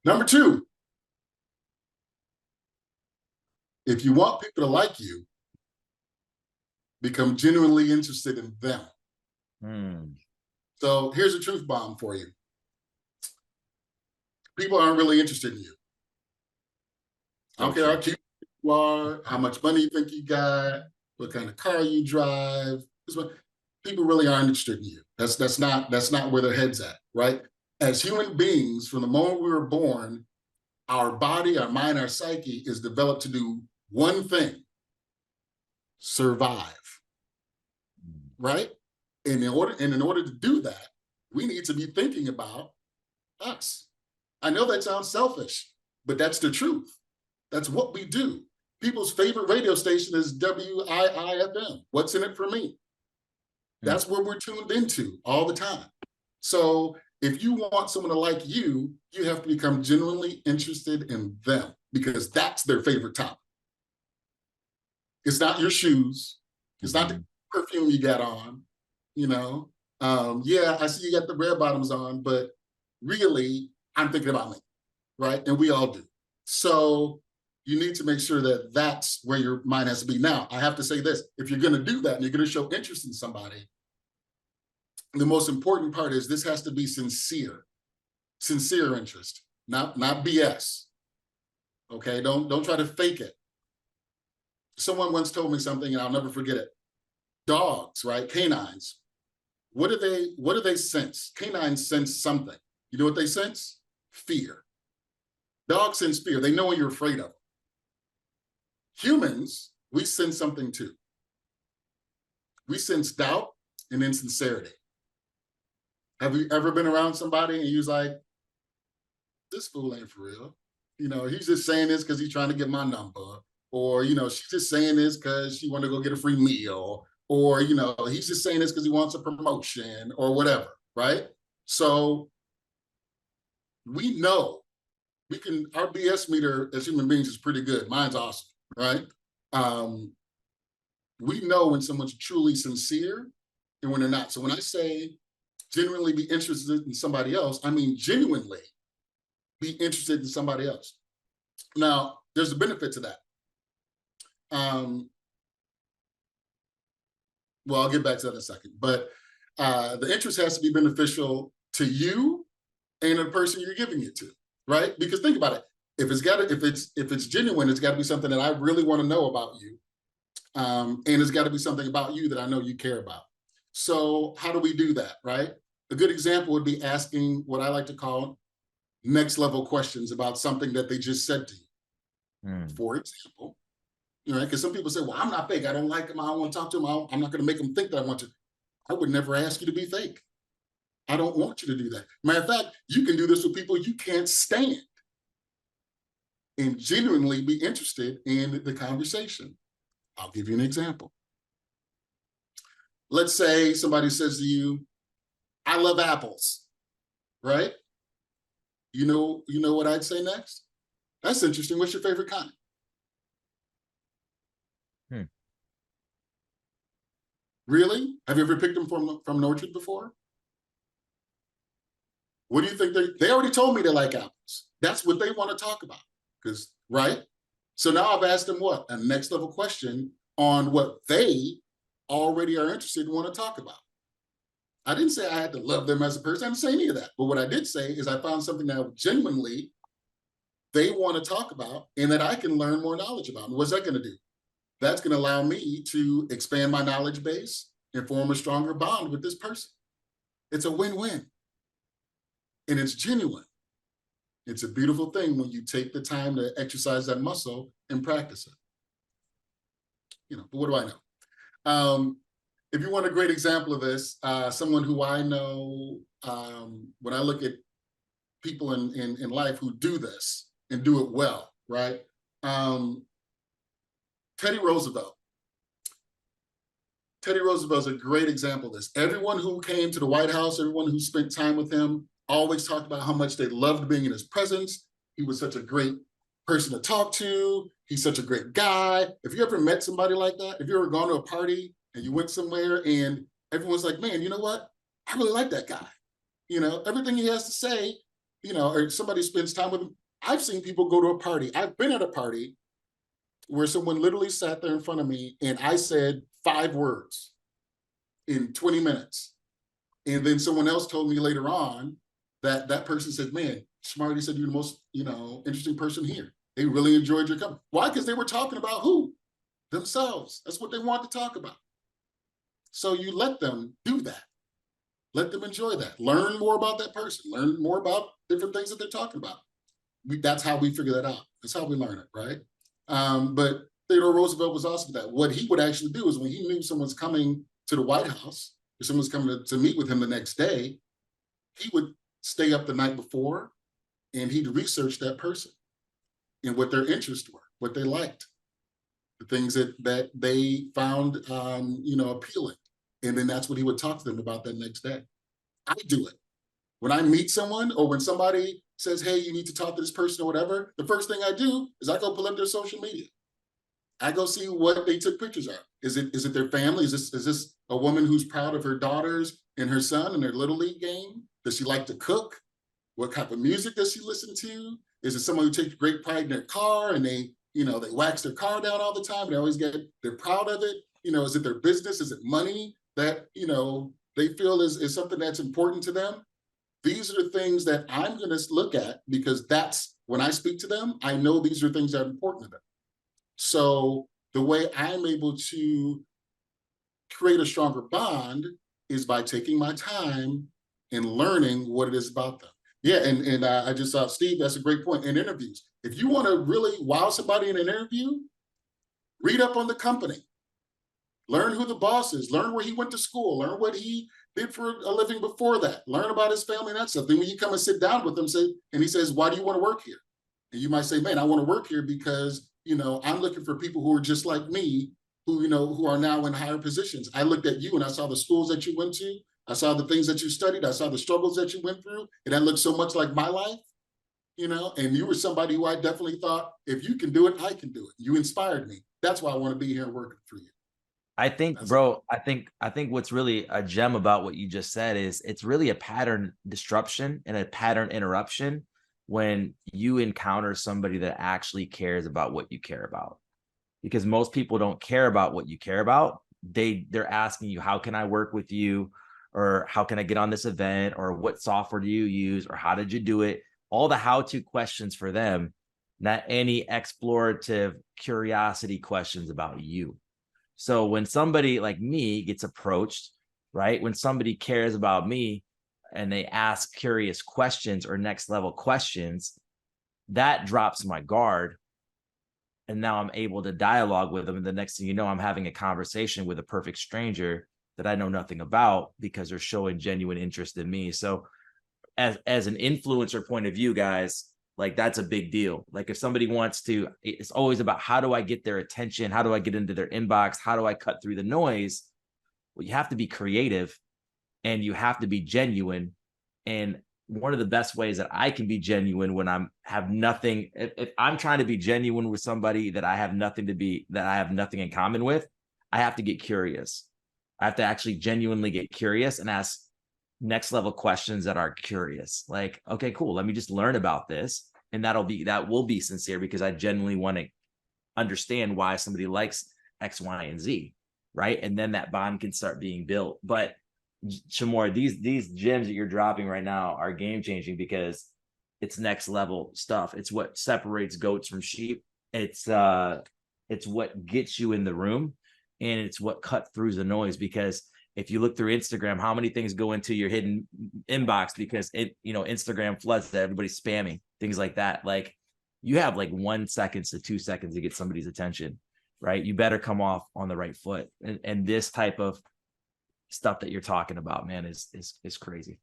Number two, if you want people to like you, become genuinely interested in them. So here's a truth bomb for you. People aren't really interested in you. I don't care how cute you are, how much money you think you got, what kind of car you drive. People really aren't interested in you. That's not where their head's at, right? As human beings, from the moment we were born, our body, our mind, our psyche is developed to do one thing: survive, right? And in order to do that, we need to be thinking about us. I know that sounds selfish, but that's the truth. That's what we do. People's favorite radio station is WIIFM. What's in it for me? That's where we're tuned into all the time. So if you want someone to like you, you have to become genuinely interested in them, because that's their favorite topic. It's not your shoes. It's not the perfume you got on, you know. Yeah, I see you got the red bottoms on, but really, I'm thinking about me, right? And we all do. So you need to make sure that that's where your mind has to be. Now, I have to say this: if you're going to do that and you're going to show interest in somebody, the most important part is this has to be sincere interest, not BS. Okay, don't try to fake it. Someone once told me something, and I'll never forget it. Dogs, right? Canines. What do they sense? Canines sense something. You know what they sense? Fear. Dogs sense fear. They know when you're afraid of them. Humans, we sense something too. We sense doubt and insincerity. Have you ever been around somebody and you was like, this fool ain't for real? You know, he's just saying this because he's trying to get my number. Or, you know, she's just saying this because she wanted to go get a free meal. Or, you know, he's just saying this because he wants a promotion or whatever, right? So we know our BS meter as human beings is pretty good. Mine's awesome, right? We know when someone's truly sincere and when they're not. So when I say genuinely be interested in somebody else, I mean genuinely be interested in somebody else. Now, there's a benefit to that. Well, I'll get back to that in a second. But the interest has to be beneficial to you and the person you're giving it to, right? Because think about it. If it's genuine, it's got to be something that I really want to know about you. And it's got to be something about you that I know you care about. So how do we do that, right? A good example would be asking what I like to call next level questions about something that they just said to you. For example, you know, because some people say, well, I'm not fake. I don't like him. I don't want to talk to him. I'm not going to make him think that I want to. I would never ask you to be fake. I don't want you to do that. Matter of fact, you can do this with people you can't stand and genuinely be interested in the conversation. I'll give you an example. Let's say somebody says to you, I love apples, right? You know what I'd say next? That's interesting. What's your favorite kind? Really? Have you ever picked them from an orchard before? What do you think? They already told me they like apples. That's what they want to talk about. Because, right? So now I've asked them what? A next level question on what they already are interested and want to talk about. I didn't say I had to love them as a person. I didn't say any of that. But what I did say is I found something that genuinely they want to talk about and that I can learn more knowledge about. And what's that going to do? That's going to allow me to expand my knowledge base and form a stronger bond with this person. It's a win-win. And it's genuine. It's a beautiful thing when you take the time to exercise that muscle and practice it. You know, but what do I know? If you want a great example of this, someone who I know, when I look at people in life who do this and do it well, right? Teddy Roosevelt. Teddy Roosevelt's a great example of this. Everyone who came to the White House, everyone who spent time with him, always talked about how much they loved being in his presence. He was such a great person to talk to. He's such a great guy. If you ever met somebody like that, if you ever gone to a party and you went somewhere and everyone's like, man, you know what? I really like that guy. You know, everything he has to say or somebody spends time with them. I've seen people go to a party. I've been at a party where someone literally sat there in front of me and I said 5 words in 20 minutes. And then someone else told me later on that that person said, man, Smarty said you're the most, interesting person here. They really enjoyed your company. Why? Because they were talking about who? Themselves. That's what they want to talk about. So you let them do that. Let them enjoy that. Learn more about that person. Learn more about different things that they're talking about. That's how we figure that out. That's how we learn it, right? But Theodore Roosevelt was awesome with that. What he would actually do is when he knew someone's coming to the White House, or someone's coming to meet with him the next day, he would stay up the night before and he'd research that person and what their interests were, what they liked, the things that they found, appealing. And then that's what he would talk to them about that next day. I do it. When I meet someone or when somebody says, hey, you need to talk to this person or whatever, the first thing I do is I go pull up their social media. I go see what they took pictures of. Is it their family? Is this a woman who's proud of her daughters and her son in their little league game? Does she like to cook? What type of music does she listen to? Is it someone who takes great pride in their car and they wax their car down all the time and they're proud of it? Is it their business? Is it money that, they feel is something that's important to them? These are the things that I'm going to look at because that's when I speak to them, I know these are things that are important to them. So the way I'm able to create a stronger bond is by taking my time and learning what it is about them. Yeah, and I just saw Steve. That's a great point in interviews. If you want to really wow somebody in an interview, read up on the company, learn who the boss is, learn where he went to school, learn what he did for a living before that, learn about his family and that stuff. Then when you come and sit down with him, and he says, "Why do you want to work here?" And you might say, "Man, I want to work here because I'm looking for people who are just like me, who are now in higher positions. I looked at you and I saw the schools that you went to. I saw the things that you studied. I saw the struggles that you went through. And that looked so much like my life, and you were somebody who I definitely thought, if you can do it, I can do it. You inspired me. That's why I want to be here working for you." I think, bro, I think what's really a gem about what you just said is it's really a pattern disruption and a pattern interruption when you encounter somebody that actually cares about what you care about. Because most people don't care about what you care about. They're asking you, how can I work with you? Or how can I get on this event? Or what software do you use? Or how did you do it? All the how-to questions for them, not any explorative curiosity questions about you. So when somebody like me gets approached, right? When somebody cares about me and they ask curious questions or next level questions, that drops my guard. And now I'm able to dialogue with them. And the next thing you know, I'm having a conversation with a perfect stranger that I know nothing about because they're showing genuine interest in me. So as an influencer point of view, guys, like that's a big deal. Like if somebody wants to, it's always about how do I get their attention? How do I get into their inbox? How do I cut through the noise? Well, you have to be creative and you have to be genuine. And one of the best ways that I can be genuine when have nothing, if I'm trying to be genuine with somebody that I have nothing in common with, I have to get curious. I have to actually genuinely get curious and ask next level questions that are curious. Like, okay, cool. Let me just learn about this. And that will be sincere because I genuinely want to understand why somebody likes X, Y, and Z. Right. And then that bond can start being built. But Shamor, these gems that you're dropping right now are game changing because it's next level stuff. It's what separates goats from sheep. It's what gets you in the room, and it's what cut through the noise. Because if you look through Instagram, how many things go into your hidden inbox because Instagram floods that everybody's spamming, things like that. Like you have like 1 second to 2 seconds to get somebody's attention, right? You better come off on the right foot. And this type of stuff that you're talking about, man, is crazy.